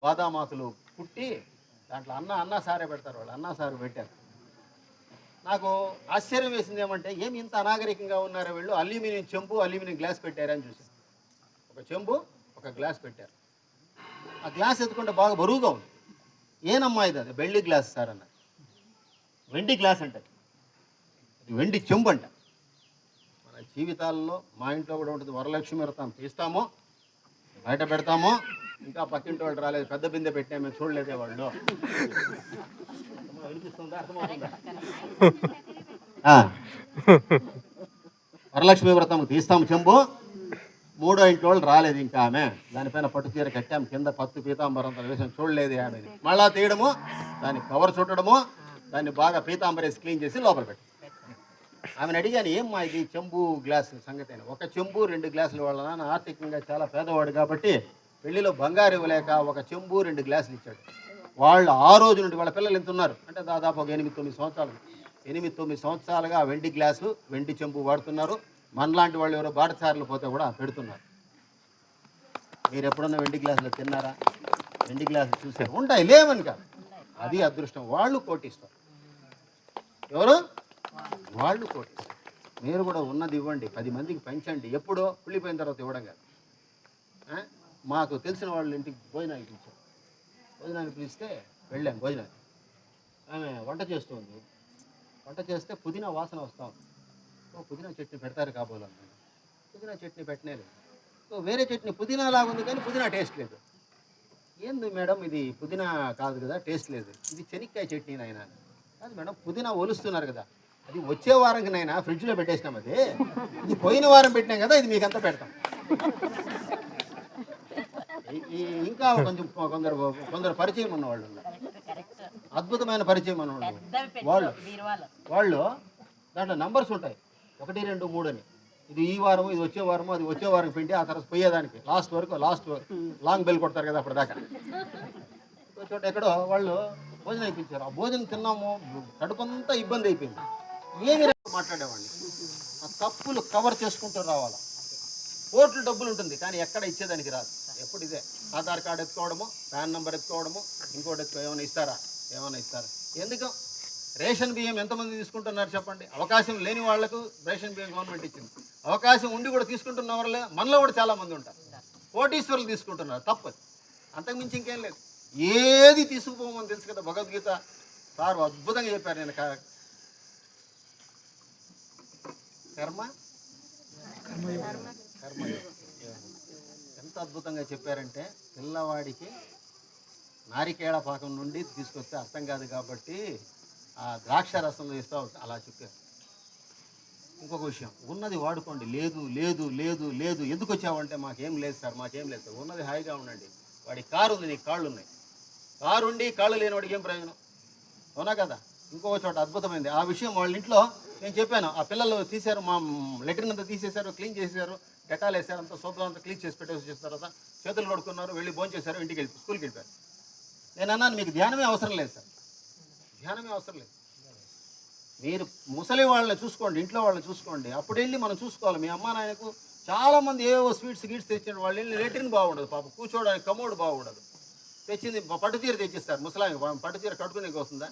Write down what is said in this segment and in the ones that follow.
బాదామాకులు కుట్టి దాంట్లో అన్న సారే పెడతారు, వాళ్ళు అన్నా సారు పెట్టారు. నాకు ఆశ్చర్యం వేసింది ఏమంటే, ఏమి ఇంత అనాగరికంగా ఉన్నారో వీళ్ళు, అల్యూమినియం చెంబు అల్యూమినియం గ్లాస్ పెట్టారని చూశాను. ఒక చెంబు ఒక గ్లాస్ పెట్టారు. ఆ గ్లాస్ ఎత్తుకుంటే బాగా బరువుగా ఉంది. ఏనమ్మా ఇది? అది వెండి గ్లాస్ సార్ అన్నారు. వెండి గ్లాస్ అంటే వెండి చెంబు అంట. మన జీవితాల్లో మా ఇంట్లో కూడా ఉంటుంది, వరలక్ష్మి వ్రతం తీస్తామో బయట పెడతామో, ఇంకా పక్కింటి వాళ్ళు రాలేదు, పెద్ద బిందె పెట్టా మేము చూడలేదే వాళ్ళు. వినిపిస్తుందా? అర్థమవుతుందా? వరలక్ష్మి వ్రతం తీస్తాము చెంబు, మూడో ఇంటి వాళ్ళు రాలేదు ఇంకా, ఆమె దానిపైన పట్టు చీర కట్టాము, కింద పత్తు పీతాంబరంతో వేసాం, చూడలేదు ఆమె. మళ్ళా తీయడము, దాన్ని కవర్ చుట్టడము, దాన్ని బాగా పీతాంబరేసి క్లీన్ చేసి లోపల పెట్టాం. ఆమెను అడిగాను, ఏమ్మా ఇది చెంబు గ్లాసు సంగతి అయినా. ఒక చెంబు 2 గ్లాసులు, వాళ్ళ నాన్న ఆర్థికంగా చాలా పేదవాడు కాబట్టి పెళ్లిలో బంగారు ఇవ్వలేక ఒక చెంబు 2 గ్లాసులు ఇచ్చాడు. వాళ్ళు ఆ రోజు నుండి, వాళ్ళ పిల్లలు ఎంత ఉన్నారు అంటే దాదాపు ఒక 8-9 సంవత్సరాలు, 8-9 సంవత్సరాలుగా వెండి గ్లాసు వెండి చెంబు వాడుతున్నారు. మనలాంటి వాళ్ళు ఎవరో బాటసార్లు పోతే కూడా పెడుతున్నారు. మీరు ఎప్పుడన్నా వెండి గ్లాసులో తిన్నారా? వెండి గ్లాసులు చూసారు? ఉంటాయి, లేవని కాదు, అది అదృష్టం. వాళ్ళు కోటిస్తారు. ఎవరు? వాళ్ళు కోటిస్తారు. మీరు కూడా ఉన్నది ఇవ్వండి, 10 మందికి పంచండి. ఎప్పుడో కుళ్ళిపోయిన తర్వాత ఇవ్వడం కాదు. మాకు తెలిసిన వాళ్ళ ఇంటికి భోజనానికి పిలిచారు. భోజనానికి పిలిస్తే వెళ్ళాం భోజనానికి. ఆమె వంట చేస్తుంది. వంట చేస్తే పుదీనా వాసన వస్తూ ఉంది. పుదీనా చట్నీ పెడతారు కాబోలన్నాడు. పుదీనా చట్నీ పెట్టలేదు. వేరే చట్నీ పుదీనా లాగుంది కానీ పుదీనా టేస్ట్ లేదు. ఏంది మేడం ఇది పుదీనా కాదు కదా, టేస్ట్ లేదు, ఇది శనక్కాయ చట్నీ నాయన. కాదు మేడం, పుదీనా ఒలుస్తున్నారు కదా, అది వచ్చే వారంకి నాయన ఫ్రిడ్జ్లో పెట్టేసినాం, అది ఇది పోయిన వారం పెట్టినాం కదా, ఇది మీకంతా పెడతాం. ఇంకా కొందరు పరిచయం ఉన్నవాళ్ళు ఉన్నారు, అద్భుతమైన పరిచయం ఉన్నవాళ్ళు. వాళ్ళు దాంట్లో నంబర్స్ ఉంటాయి, 1, 2, 3 అని. ఇది ఈ వారము, ఇది వచ్చే వారము, అది వచ్చే వారం పిండి, ఆ తర్వాత పోయేదానికి లాస్ట్ లాంగ్ బెల్ కొడతారు కదా అప్పటిదాకా. చోట ఎక్కడో వాళ్ళు భోజనం ఇప్పించారు. ఆ భోజనం తిన్నాము, కడుపంతా ఇబ్బంది అయిపోయింది. ఏమి మాట్లాడేవాడిని, ఆ తప్పులు కవర్ చేసుకుంటూ రావాలా. కోట్లు డబ్బులు ఉంటుంది కానీ ఎక్కడ ఇచ్చేదానికి రాదు. ఎప్పుడు ఇదే ఆధార్ కార్డు ఎత్తుకోవడము, పాన్ నెంబర్ ఎత్తుకోవడము, ఇంకోటి ఏమైనా ఇస్తారా? ఎందుకు? రేషన్ బియ్యం ఎంతమంది తీసుకుంటున్నారు చెప్పండి? అవకాశం లేని వాళ్లకు రేషన్ బియ్యం గవర్నమెంట్ ఇచ్చింది. అవకాశం ఉండి కూడా తీసుకుంటున్న వాళ్ళే మనలో కూడా చాలామంది ఉంటారు. కోటీశ్వరులు తీసుకుంటున్నారు, తప్పదు. అంతకుమించి ఇంకేం లేదు. ఏది తీసుకుపోమని తెలుసు కదా, భగవద్గీత సార్ అద్భుతంగా చెప్పారు. నేను కర్మ ఎంత అద్భుతంగా చెప్పారంటే, పిల్లవాడికి నారికేళ పాకం నుండి తీసుకొస్తే అర్థం కాదు కాబట్టి ఆ ద్రాక్ష రసంలో ఇస్తూ అలా చెప్పారు. ఇంకొక విషయం, ఉన్నది వాడుకోండి. లేదు లేదు లేదు లేదు ఎందుకు వచ్చావంటే మాకేం లేదు సార్, మాకేం లేదు సార్. ఉన్నది హాయిగా ఉండండి. వాడి కారు ఉంది, నీకు కాళ్ళు ఉన్నాయి. కారు ఉండి కాళ్ళు లేని వాడికి ఏం ప్రయోజనం? అవునా కదా? ఇంకొక చోట అద్భుతమైంది ఆ విషయం. వాళ్ళ ఇంట్లో నేను చెప్పాను, ఆ పిల్లలు తీశారు, మా లెటర్ని అంతా తీసేశారు, క్లీన్ చేశారు, డెటాల్ వేసారు, అంతా సోపులు అంతా క్లీన్ చేసి పెట్టేసి చేసిన తర్వాత చేతులు కడుక్కున్నారు, వెళ్ళి భోజనం చేశారు, స్కూల్కి వెళ్ళిపోయారు. నేను అన్నాను, మీకు ధ్యానమే అవసరం లేదు సార్, ధ్యానమే అవసరం లేదు. మీరు ముసలి వాళ్ళని చూసుకోండి, ఇంట్లో వాళ్ళని చూసుకోండి. అప్పుడు వెళ్ళి మనం చూసుకోవాలి. మీ అమ్మా నాయనకు చాలామంది ఏవో స్వీట్స్ తెచ్చారు, వాళ్ళు వెళ్ళి లెటర్ని బాగుండదు, పాప కూర్చోవడానికి కమోడు బాగుండదు. తెచ్చింది పట్టుచీర తెచ్చిస్తారు. ముసలామి పట్టుచీర కట్టుకునేకి వస్తుందా?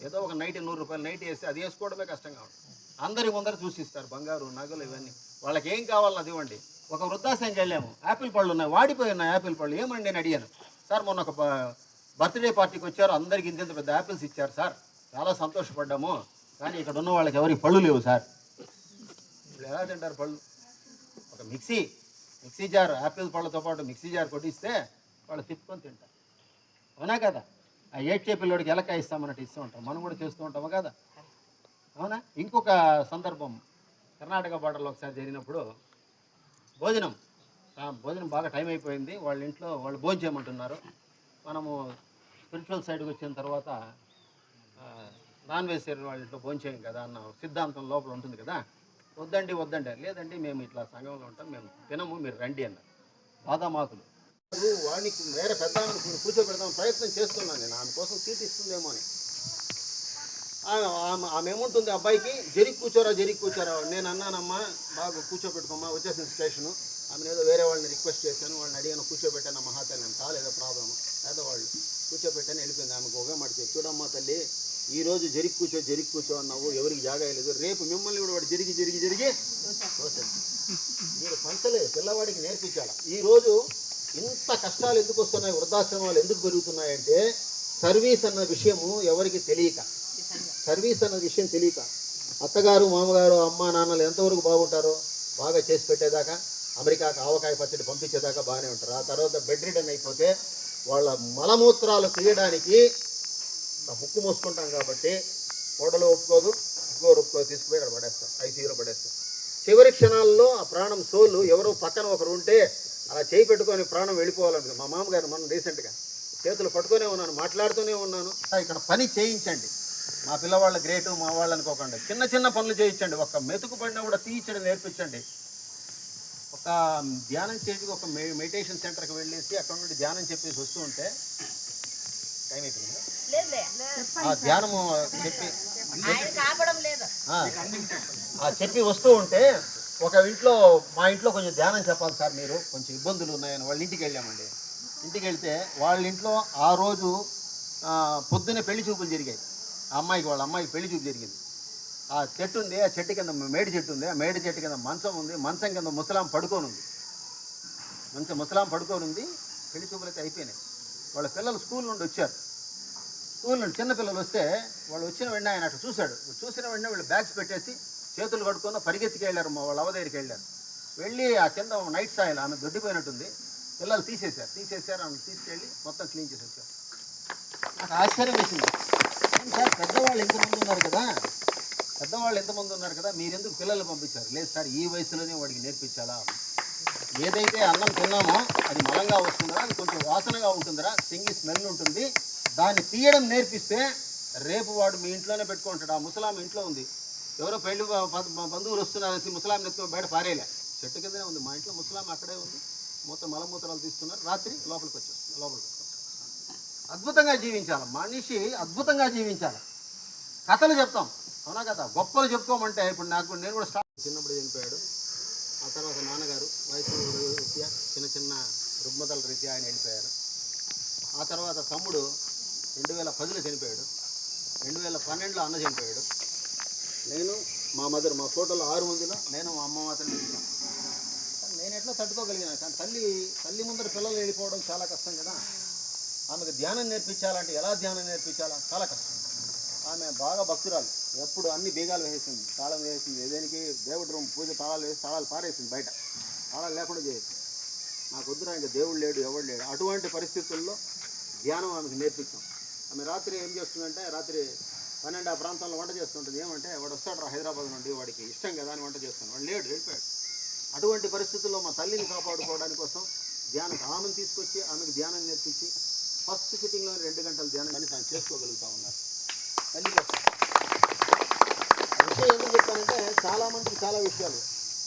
ఏదో ఒక నైట్ 100 రూపాయలు నైట్ వేస్తే అది వేసుకోవడమే కష్టంగా ఉంటుంది. అందరి ముందర చూసిస్తారు బంగారు నగలు ఇవన్నీ. వాళ్ళకి ఏం కావాలో అది ఇవ్వండి. ఒక వృద్ధాశ్రయంకి వెళ్ళాము, యాపిల్ పళ్ళు ఉన్నాయి, వాడిపోయి ఉన్నాయి యాపిల్ పళ్ళు. ఏమండి నేను అడిగాను, సార్ మొన్న ఒక బర్త్డే పార్టీకి వచ్చారు, అందరికి ఇంత పెద్ద యాపిల్స్ ఇచ్చారు సార్, చాలా సంతోషపడ్డాము, కానీ ఇక్కడ ఉన్న వాళ్ళకి ఎవరికి పళ్ళు లేవు సార్. ఇప్పుడు ఎలా తింటారు పళ్ళు? ఒక మిక్సీ జార్ యాపిల్ పళ్ళతో పాటు మిక్సీ జార్ కొట్టిస్తే వాళ్ళు తిప్పుకొని తింటారు. అవునా కదా? ఆ 8 పిల్లోడికి ఎలకాయ ఇస్తామన్నట్టు ఇస్తూ ఉంటాం, మనం కూడా చేస్తూ ఉంటాము కదా, అవునా? ఇంకొక సందర్భం, కర్ణాటక బార్డర్లో ఒకసారి జరిగినప్పుడు భోజనం బాగా టైం అయిపోయింది, వాళ్ళ ఇంట్లో వాళ్ళు భోజనం చేయమంటున్నారు. మనము స్పిరిచువల్ సైడ్కి వచ్చిన తర్వాత నాన్ వెజిటేరియన్ వాళ్ళ ఇంట్లో భోజనం చేయం కదా అన్న సిద్ధాంతం లోపల ఉంటుంది కదా. వద్దండి లేదండి, మేము ఇట్లా సంఘంలో ఉంటాం, మేము తినము, మీరు రండి అన్నారు. బాదామాకులు వాడికి వేరే పెద్ద కూర్చోబెడదాం ప్రయత్నం చేస్తున్నాను నేను, ఆమె కోసం సీట్ ఇస్తుందేమో అని. ఆమె ఏముంటుంది అబ్బాయికి, జరిగి కూర్చోరా. నేను అన్నానమ్మా బాగా కూర్చోబెట్టుకోమ్మా, వచ్చేసిన స్టేషను ఆమెను ఏదో వేరే వాళ్ళని రిక్వెస్ట్ చేశాను, వాళ్ళని అడిగాను, కూర్చోబెట్టాను మహాతల్లి అని, కాలేదో ప్రాబ్లము పేదవాళ్ళు కూర్చోబెట్టాను, వెళ్ళిపోయింది. ఆమెకు ఒకే మాట చెప్పి, చూడమ్మా తల్లి, ఈరోజు జరిగి కూర్చో అన్నావు, ఎవరికి జాగా లేదు, రేపు మిమ్మల్ని కూడా వాడు జరిగి తోసేది. మీరు పంచలే, పిల్లవాడికి నేర్పించాలి. ఈరోజు ఇంత కష్టాలు ఎందుకు వస్తున్నాయి, వృద్ధాశ్రమాలు ఎందుకు పెరుగుతున్నాయంటే సర్వీస్ అన్న విషయము ఎవరికి తెలియక, అత్తగారు మామగారు అమ్మ నాన్నలు ఎంతవరకు బాగుంటారో, బాగా చేసి పెట్టేదాకా, అమెరికాకు ఆవకాయ పచ్చడి పంపించేదాకా బాగానే ఉంటారు. ఆ తర్వాత బెడ్ రిడన్ అయిపోతే వాళ్ళ మలమూత్రాలు తీయడానికి ముక్కు మూసుకుంటాం కాబట్టి ఓడలు ఒప్పుకోదు, ఒప్పుకోదు, తీసుకుపోయి అక్కడ పడేస్తారు, ఐసీయూలో పడేస్తారు. చివరి క్షణాల్లో ఆ ప్రాణం సోలు ఎవరో పక్కన ఒకరు ఉంటే అలా చేయి పెట్టుకొని ప్రాణం వెళ్ళిపోవాలనుకుంది. మా మామగారు మనం రీసెంట్గా చేతులు పట్టుకునే ఉన్నాను, మాట్లాడుతూనే ఉన్నాను. ఇక్కడ పని చేయించండి, మా పిల్లవాళ్ళ గ్రేటు, మా వాళ్ళు అనుకోకండి, చిన్న పనులు చేయించండి, ఒక మెతుకు పడినా కూడా తీయించడం నేర్పించండి. ఒక ధ్యానం చేసి ఒక మెడిటేషన్ సెంటర్కి వెళ్ళేసి అక్కడ నుండి ధ్యానం చెప్పేసి వస్తూ ఉంటే టైం అయిపోయింది. ధ్యానము చెప్పి వస్తూ ఉంటే ఒక ఇంట్లో, మా ఇంట్లో కొంచెం ధ్యానం చెప్పాలి సార్, మీరు కొంచెం ఇబ్బందులు ఉన్నాయని వాళ్ళ ఇంటికి వెళ్ళామండి. ఇంటికి వెళ్తే వాళ్ళ ఇంట్లో ఆ రోజు పొద్దున్నే పెళ్లి చూపులు జరిగాయి. వాళ్ళ అమ్మాయికి పెళ్లి చూపు జరిగింది. ఆ చెట్టు ఉంది, ఆ చెట్టు కింద మేడి చెట్టు ఉంది, ఆ మేడి చెట్టు కింద మంచం ఉంది, మంచం కింద ముసలాం పడుకొని ఉంది. పెళ్లి చూపులు అయితే అయిపోయినాయి. వాళ్ళ పిల్లలు స్కూల్ నుండి వచ్చారు. చిన్నపిల్లలు వస్తే వాళ్ళు వచ్చిన వెంటనే ఆయన అట్లా చూశాడు. చూసిన వెంటనే వీళ్ళు బ్యాగ్స్ పెట్టేసి చేతులు కట్టుకొని పరిగెత్తికి వెళ్ళారు. వాళ్ళ అవ్వ దగ్గరికి వెళ్ళారు. వెళ్ళి ఆ కింద నైట్ సాయిల్ ఆమె దొడ్డిపోయినట్టుంది, పిల్లలు తీసేశారు. ఆమె తీసుకెళ్ళి మొత్తం క్లీన్ చేసి వచ్చారు. నాకు ఆశ్చర్యం వేసింది, సార్ పెద్దవాళ్ళు ఎంతమంది ఉన్నారు కదా, మీరెందుకు పిల్లలు పంపించారు? లేదు సార్, ఈ వయసులోనే వాడికి నేర్పించాలా, ఏదైతే అన్నం తిన్నామో అది మలంగా వస్తుందా, అది కొంచెం వాసనగా ఉంటుందిరా, సింగి స్మెల్ ఉంటుంది, దాన్ని తీయడం నేర్పిస్తే రేపు వాడు మీ ఇంట్లోనే పెట్టుకుంటాడు. ఆ ముసలాం ఇంట్లో ఉంది, ఎవరో పెళ్లి బంధువులు వస్తున్నారనేసి ముసలాం ఎత్తుకో బయట పారేయలే, చెట్టు కిందనే ఉంది. మా ఇంట్లో ముసలాం అక్కడే ఉంది, మొత్తం మలమూత్రాలు తీస్తున్నారు. రాత్రి లోపలికి వచ్చేస్తుంది. అద్భుతంగా జీవించాలి మనిషి, అద్భుతంగా జీవించాలి. కథలు చెప్తాం, అవునా కదా, గొప్పలు చెప్పుకోమంటే ఇప్పుడు నేను కూడా చిన్నప్పుడు చనిపోయాడు. ఆ తర్వాత నాన్నగారు వయసు రీత్యా చిన్న రుగ్మతల రీత్యా ఆయన వెళ్ళిపోయారు. ఆ తర్వాత తమ్ముడు 2010లో చనిపోయాడు. 2012లో అన్న చనిపోయాడు. నేను మా మదర్, మా ఫోటోలో 6 మందిలో నేను మా అమ్మ మాత్రమే వెళ్ళాను. నేను ఎట్లా తట్టుకోగలిగినా, కానీ తల్లి ముందర పిల్లలు వెళ్ళిపోవడం చాలా కష్టం కదా. ఆమెకు ధ్యానం నేర్పించాలంటే ఎలా ధ్యానం నేర్పించాలా, చాలా కష్టం. ఆమె బాగా భక్తురాలు, ఎప్పుడు అన్ని బీగాలు వేసేసింది, తాళం వేసింది, ఏదేనికి దేవుడి రూమ్ పూజ తాళాలు వేసి తాళాలు పారేసింది, బయట తాళాలు లేకుండా చేసింది. నాకు వద్దురా, ఇంకా దేవుడు లేడు, ఎవడు లేడు. అటువంటి పరిస్థితుల్లో ధ్యానం ఆమెకు నేర్పించాం. ఆమె రాత్రి ఏం చేస్తుందంటే, రాత్రి 12 ఆ ప్రాంతంలో వంట చేస్తుంటుంది. ఏమంటే వాడు వస్తాడు హైదరాబాద్ నుండి, వాడికి ఇష్టం కదా అని వంట చేస్తాను, వాడు లేడు, వెళ్ళిపోయాడు. అటువంటి పరిస్థితుల్లో మా తల్లిని కాపాడుకోవడానికి కోసం ధ్యానం, ఆమెను తీసుకొచ్చి ఆమెకు ధ్యానం నేర్పించి ఫస్ట్ సిట్టింగ్లో 2 గంటలు ధ్యానం కానీ తను చేసుకోగలుగుతూ ఉన్నారు. తల్లి కోసం విషయం ఎందుకు చెప్పానంటే, చాలామందికి చాలా విషయాలు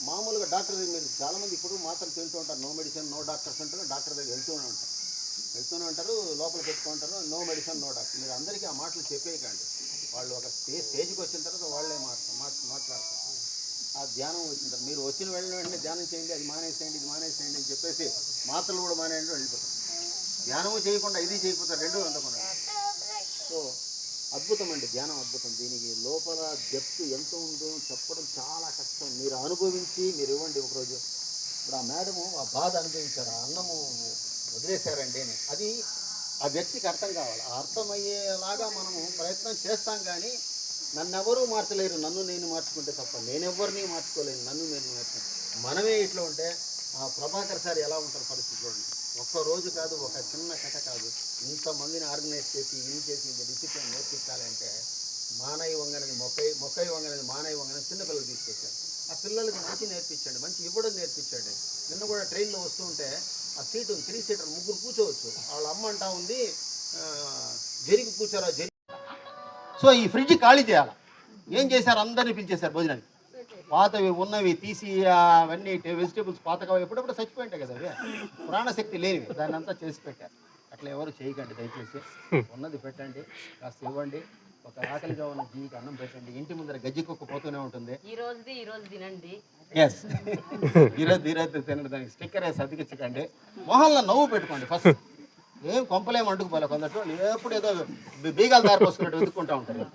మామూలుగా డాక్టర్ దగ్గర, మీరు చాలామంది ఇప్పుడు మాత్రం తింటూ ఉంటారు, నో మెడిసిన్ నో డాక్టర్స్ అంటారు, డాక్టర్ దగ్గర వెళ్తూనే ఉంటారు, లోపల పెట్టుకుంటారు, నో మెడిసిన్ నో డాక్టర్. మీరు అందరికీ ఆ మాటలు చెప్పేయకండి. వాళ్ళు ఒక స్టేజ్కి వచ్చిన తర్వాత వాళ్ళే మాట్లాడతారు. ఆ ధ్యానం వచ్చిన తర్వాత మీరు వచ్చిన వెంటనే ధ్యానం చేయండి, అది మానేసేయండి, ఇది మానేసేయండి అని చెప్పేసి మాత్రలు కూడా మానేయండి, వెళ్ళిపోతారు. ధ్యానము చేయకుండా ఇది చేయకపోతే రెండు అందకుండా. సో అద్భుతం అండి, ధ్యానం అద్భుతం. దీనికి లోపల డెప్త్ ఎంత ఉందో చెప్పడం చాలా కష్టం. మీరు అనుభవించి మీరు ఇవ్వండి ఒకరోజు. ఇప్పుడు ఆ మేడము ఆ బాధ అనుభవించారు, ఆ అన్నము వదిలేశారండి అని, అది ఆ వ్యక్తికి అర్థం కావాలి. ఆ అర్థమయ్యేలాగా మనము ప్రయత్నం చేస్తాం, కానీ నన్నెవరూ మార్చలేరు, నన్ను నేను మార్చుకుంటే తప్ప. నేనెవరిని మార్చుకోలేను, నన్ను నేను మార్చుకుంటాను. మనమే ఇట్లా ఉంటే ఆ ప్రభాకర్ సార్ ఎలా ఉంటారు పరిస్థితి చూడండి. ఒక్కరోజు కాదు, ఒక చిన్న కథ కాదు, ఇంతమందిని ఆర్గనైజ్ చేసి ఇంత డిసిప్లిన్ నేర్పించాలంటే మానవ వంగనది మొక్కై వంగనది మానవ వంగనది చిన్నపిల్లలు తీసుకొచ్చారు. ఆ పిల్లలకి మంచి నేర్పించండి, మంచి ఇవ్వడం నేర్పించండి. నిన్న కూడా ట్రైన్లో వస్తూ ఉంటే ఆ సీటు 3 సీటర్ 3 కూర్చోవచ్చు. వాళ్ళ అమ్మ అంటా ఉంది, జరిగి కూర్చోరా జరిగి. సో ఈ ఫ్రిడ్జ్ ఖాళీ చేయాలి. ఏం చేశారు, అందరినీ పిలిచేశారు భోజనానికి. పాతవి ఉన్నవి తీసి అవన్నీ వెజిటేబుల్స్ పాతగా ఎప్పుడప్పుడు చచ్చిపోయింటాయి కదా, అవి ప్రాణశక్తి లేనివి, దాన్ని అంతా చేసి పెట్టారు. అట్లా ఎవరు చేయకండి దయచేసి. ఉన్నది పెట్టండి, కాస్త ఇవ్వండి. ఒక ఆకలిగా ఉన్న జీవికి అన్నం పెట్టండి. ఇంటి ముందర గజ్జి కుక్క పోతూనే ఉంటుంది. ఈ రోజు తినండి. ఎస్ ఈరోజు తినడం దానికి స్టిక్కర్ వేసి అతికించకండి, మొహంలో నవ్వు పెట్టుకోండి ఫస్ట్. ఏం కొంపలేం అంటుకుపోలే కొందరు ఎప్పుడు ఏదో బీగాలు దారి పోసుకున్నట్టు వెతుక్కుంటూ ఉంటారు.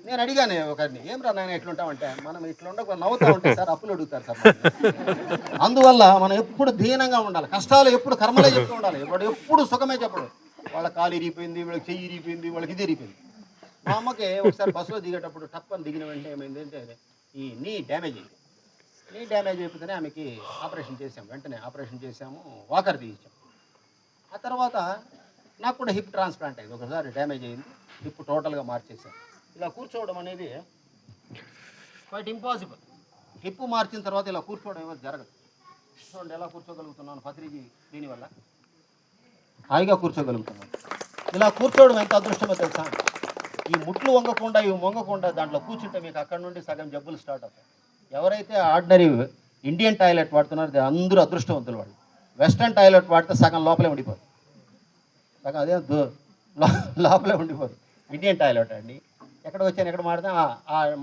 నేను అడిగాను ఒకరిని, ఏం రా నేను ఎట్లుంటామంటే, మనం ఇట్లా ఉండక నవ్వుతూ ఉంటాయి సార్, అప్పులు అడుగుతారు సార్. అందువల్ల మనం ఎప్పుడు దీనంగా ఉండాలి, కష్టాలు ఎప్పుడు కర్మలే చెప్తూ ఉండాలి. వాడు ఎప్పుడు సుఖమే చెప్పడు. వాళ్ళ కాలు ఇరిగిపోయింది, వీళ్ళకి చెయ్యి ఇరిగిపోయింది, వాళ్ళకి ఇది ఇరిగిపోయింది. మా అమ్మకి ఒకసారి బస్సులో దిగేటప్పుడు టప్పని దిగిన వెంటనే ఏమైంది అంటే ఈ నీ డ్యామేజ్ అయింది. నీ డ్యామేజ్ అయిపోతేనే ఆమెకి ఆపరేషన్ చేసాము, వెంటనే ఆపరేషన్ చేసాము, వాకర్ తీయించాము. ఆ తర్వాత నాకు కూడా హిప్ ట్రాన్స్ప్లాంట్ అయింది, ఒకసారి డ్యామేజ్ అయింది, హిప్ టోటల్గా మార్చేసాను. ఇలా కూర్చోవడం అనేది క్వైట్ ఇంపాసిబుల్. హిప్ మార్చిన తర్వాత ఇలా కూర్చోవడం ఏమో జరగదు. చూడండి ఎలా కూర్చోగలుగుతున్నాను పత్రిజీ దీనివల్ల, హాయిగా కూర్చోగలుగుతున్నాను. ఇలా కూర్చోవడం ఎంత అదృష్టమో తెలుసా. ఈ ముట్లు వంగకుండా ఇవి వంగకుండా దాంట్లో కూర్చుంటే మీకు అక్కడ నుండి సగం జబ్బులు స్టార్ట్ అవుతాయి. ఎవరైతే ఆర్డినరీ ఇండియన్ టాయిలెట్ వాడుతున్నారో అందరూ అదృష్టవంతులు. వాళ్ళు వెస్ట్రన్ టాయిలెట్ వాడితే సగం లోపలే ఉండిపోదు, సగం అదే లోపలే ఉండిపోదు. ఇండియన్ టాయిలెట్ అండి. ఎక్కడ వచ్చాను ఎక్కడ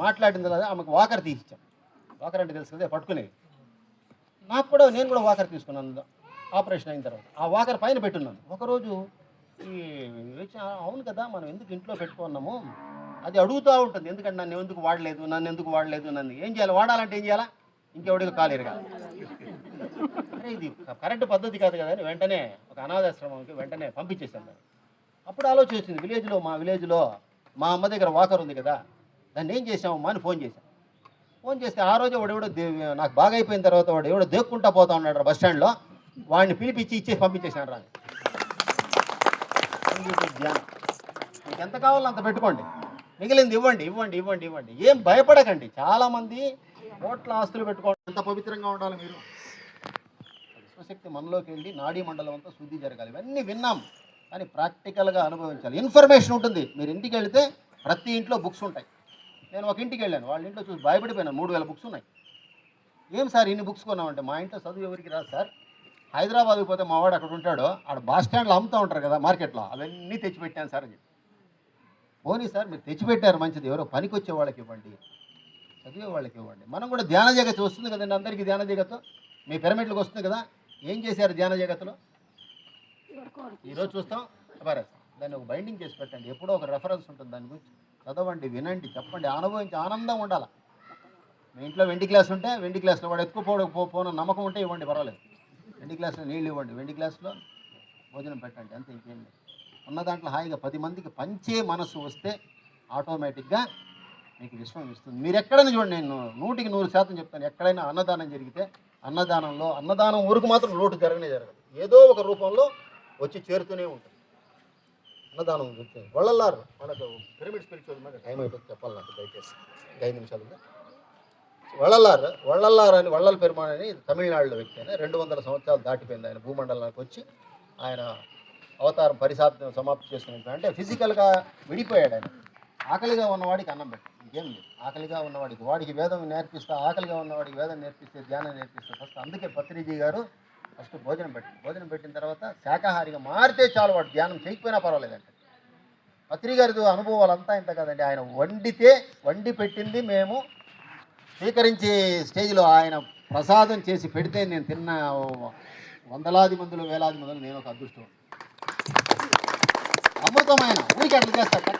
మాట్లాడిన తర్వాత ఆమెకు వాకర్ తీసిచ్చాం. వాకర్ అంటే తెలుసు కదా, పట్టుకునేవి. నాకు కూడా నేను కూడా వాకర్ తీసుకున్నాను ఆపరేషన్ అయిన తర్వాత. ఆ వాకర్ పైన పెట్టున్నాను. ఒకరోజు ఈ అవును కదా మనం ఎందుకు ఇంట్లో పెట్టుకున్నాము, అది అడుగుతూ ఉంటుంది, ఎందుకంటే నన్ను ఎందుకు వాడలేదు, నన్ను ఏం చేయాలి, వాడాలంటే ఏం చేయాలా, ఇంకెవడికి కాలు ఎరగాలి. అరే ఇది కరెక్ట్ పద్ధతి కాదు కదా అని వెంటనే ఒక అనాథాశ్రమంకి వెంటనే పంపించేశాను. అప్పుడు ఆలోచించింది, మా విలేజ్లో మా అమ్మ దగ్గర వాకర్ ఉంది కదా, దాన్ని ఏం చేసామమ్మా అని ఫోన్ చేశాను. ఫోన్ చేస్తే ఆ రోజు వాడు నాకు బాగా అయిపోయిన తర్వాత వాడు ఎవడో దేక్కుంటా పోతా ఉన్నాడు బస్ స్టాండ్లో, వాడిని పిలిపించి ఇచ్చేసి పంపించేశాను. రాని ధ్యానం మీకు ఎంత కావాలో అంత పెట్టుకోండి, మిగిలింది ఇవ్వండి. ఏం భయపడకండి. చాలామంది కోట్ల ఆస్తులు పెట్టుకోండి, ఎంత పవిత్రంగా ఉండాలి మీరు. విశ్వశక్తి మనలోకి వెళ్ళి నాడీ మండలం అంతా శుద్ధి జరగాలి. ఇవన్నీ విన్నాం కానీ ప్రాక్టికల్గా అనుభవించాలి. ఇన్ఫర్మేషన్ ఉంటుంది. మీరు ఇంటికి వెళితే ప్రతి ఇంట్లో బుక్స్ ఉంటాయి. నేను ఒక ఇంటికి వెళ్ళాను, వాళ్ళ ఇంట్లో చూసి భయపడిపోయాను. 3000 బుక్స్ ఉన్నాయి. ఏం సార్ ఇన్ని బుక్స్ కొన్నామంటే, మా ఇంట్లో చదువు ఎవరికి రాదు సార్, హైదరాబాద్కి పోతే మా వాడు అక్కడ ఉంటాడు, ఆడ బస్ స్టాండ్లో అమ్ముతూ ఉంటారు కదా మార్కెట్లో, అవన్నీ తెచ్చిపెట్టాను సార్ అని చెప్పి. పోనీ సార్ మీరు తెచ్చిపెట్టారు మంచిది, ఎవరో పనికి వచ్చే వాళ్ళకి ఇవ్వండి, చదివే వాళ్ళకి ఇవ్వండి. మనం కూడా ధ్యాన జగత్తు వస్తుంది కదండి అందరికీ. ధ్యాన జగత్తు మీ పిరమిడ్లకు వస్తుంది కదా, ఏం చేశారు ధ్యాన జగత్తులో ఈరోజు చూస్తాం. దాన్ని ఒక బైండింగ్ చేసి పెట్టండి, ఎప్పుడో ఒక రెఫరెన్స్ ఉంటుంది, దాని గురించి చదవండి, వినండి, చెప్పండి, అనుభవించి ఆనందం ఉండాలి. మీ ఇంట్లో వెండి గ్లాస్ ఉంటే వెండి గ్లాస్లో వాడు పోన నమ్మకం ఉంటే ఇవ్వండి, పర్వాలేదు. వెండి గ్లాస్లో నీళ్ళు ఇవ్వండి, వెండి గ్లాస్లో భోజనం పెట్టండి, అంతే, ఇంకేం లేదు. ఉన్న దాంట్లో హాయిగా 10 మందికి పంచే మనసు వస్తే ఆటోమేటిక్గా మీకు విశ్వం ఇస్తుంది. మీరు ఎక్కడైనా చూడండి, నేను 100% చెప్తాను, ఎక్కడైనా అన్నదానం జరిగితే అన్నదానం ఊరికి మాత్రం లోటు జరగదు, ఏదో ఒక రూపంలో వచ్చి చేరుతూనే ఉంటుంది. అన్నదానం గురించి వళ్ళల్లారు మనకు పిరమిడ్ స్పిరిచువల్ మీద టైం అయిపోతుంది, చెప్పాలి నాకు దయచేసి 5 నిమిషాలు. వళ్ళల్లారు అని వళ్ళల పెరుమాళ్ అని తమిళనాడులో వ్యక్తి ఆయన, 200 సంవత్సరాలు దాటిపోయింది ఆయన భూమండలానికి వచ్చి. ఆయన అవతారం సమాప్తి చేసుకుని అంటే ఫిజికల్గా విడిపోయాడు ఆయన. ఆకలిగా ఉన్నవాడికి అన్నం పెట్టు, ఇంకేం లేదు. ఆకలిగా ఉన్నవాడికి వాడికి వేదం నేర్పిస్తా, ఆకలిగా ఉన్నవాడికి వేదం నేర్పిస్తే, ధ్యానం నేర్పిస్తే ఫస్ట్. అందుకే పత్రిజీ గారు ఫస్ట్ భోజనం పెట్టిన తర్వాత శాకాహారిగా మారితే చాలు, వాడు ధ్యానం చేయకపోయినా పర్వాలేదంటే. పత్రి గారి అనుభవాలంతా ఇంత కదండి. ఆయన వండి పెట్టింది మేము స్వీకరించి స్టేజ్లో ఆయన ప్రసాదం చేసి పెడితే నేను తిన్న వందలాది మందులు వేలాది మందులు నేను ఒక అదృష్టం. అమృతమైన ఊరికి అట్లా చేస్తాడు,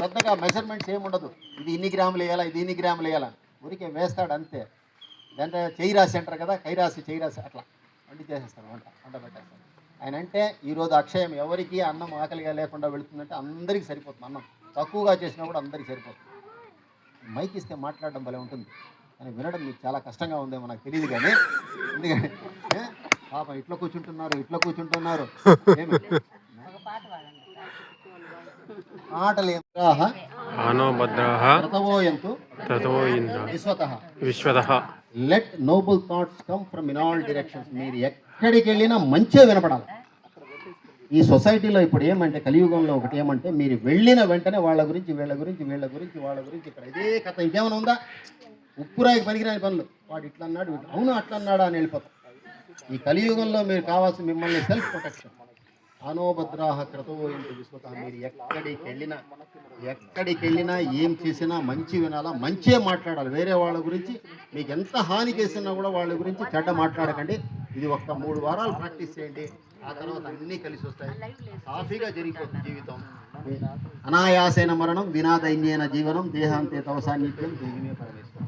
పెద్దగా మెజర్మెంట్స్ ఏముండదు, ఇది ఇన్ని గ్రాములు వేయాలా, ఇది ఇన్ని గ్రాములు వేయాలా, ఊరికే వేస్తాడు అంతే. దాంట్లో చెయ్యి రాసి అంటారు కదా, చెయ్యి రాసి అట్లా వండి చేసేస్తాడు, వంట పెట్టేస్తాడు. ఆయన అంటే ఈరోజు అక్షయం, ఎవరికి అన్నం ఆకలిగా లేకుండా వెళుతుందంటే అందరికీ సరిపోతుంది. అన్నం తక్కువగా చేసినా కూడా అందరికీ సరిపోతుంది. మైక్ ఇస్తే మాట్లాడడం భలే ఉంటుంది, కానీ వినడం మీకు చాలా కష్టంగా ఉందేమో నాకు తెలియదు. కానీ ఎందుకంటే పాపం ఇట్లా కూర్చుంటున్నారు ఏమి ఆటలు let noble thoughts come from in all directions. మీరు ఎక్కడికి వెళ్ళినా మంచిగా వినపడాలి. ఈ సొసైటీలో ఇప్పుడు ఏమంటే, కలియుగంలో ఒకటి ఏమంటే, మీరు వెళ్ళిన వెంటనే వాళ్ళ గురించి వీళ్ళ గురించి ఇక్కడ ఇదే కథ, ఇంకేమైనా ఉందా? ఉప్పురాయికి పనికిరాని పనులు, వాడు ఇట్లా అన్నాడు, అవును అట్లా అన్నాడా అని వెళ్ళిపోతాం. ఈ కలియుగంలో మీరు కావాల్సిన మిమ్మల్ని సెల్ఫ్ ప్రొటెక్షన్, ఆనోభద్రాహ క్రతో ఏంటి విశ్వత. మీరు ఎక్కడికి వెళ్ళినా ఏం చేసినా మంచి వినాలా, మంచే మాట్లాడాలి. వేరే వాళ్ళ గురించి మీకు ఎంత హాని చేసినా కూడా వాళ్ళ గురించి చెడ్డ మాట్లాడకండి. ఇది ఒక్క 3 వారాలు ప్రాక్టీస్ చేయండి. ఆ తర్వాత అన్నీ కలిసి వస్తాయి, సాఫీగా జరిగిపోతుంది జీవితం. అనాయాసైన మరణం వినాదైన్యైన జీవనం దేహాంతే తవ సాన్నిధ్యం దేహిమే పరమేశ్వరం.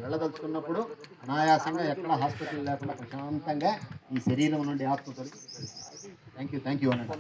వెళ్ళదలుచుకున్నప్పుడు అనాయాసంగా ఎక్కడ హాస్పిటల్ లేకుండా ప్రశాంతంగా ఈ శరీరం నుండి ఆత్మ తొలగి. థ్యాంక్ యూ అనండి.